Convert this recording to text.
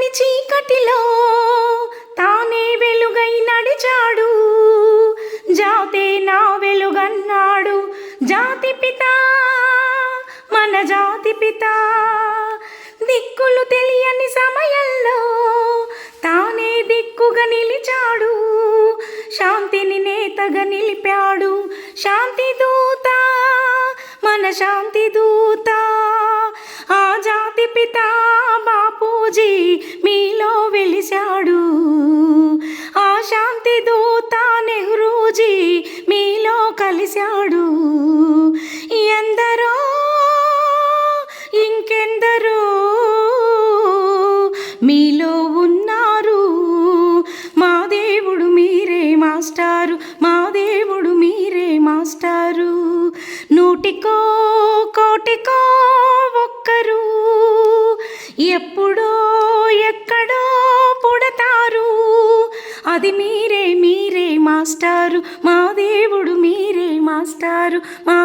వెలుగని చీకటిలో తానే వెలుగై నడిచాడు. జాతే నా వెలుగన్నాడు జాతి పిత, మన జాతి పిత. దిక్కులు తెలియని సమయంలో తానే దిక్కుగా నిలిచాడు. శాంతిని నేతగా నిలిపాడు. శాంతి దూత, మన శాంతి దూత. ఆ జాతి పిత బాపూజీ మీలో వెలిశాడు. ఆ శాంతి దూత నెహ్రూజీ మీలో కలిశాడు. ఎందరో ఇంకెందరో మీలో ఉన్నారు. మా దేవుడు మీరే మాస్టారు, మా దేవుడు మీరే మాస్టారు. నూటికో కోటికో ఒక్కరు ఎప్పుడో ఎక్కడో పుడతారు. అది మీరే మీరే మాస్టారు, మా దేవుడు మీరే మాస్టారు, మా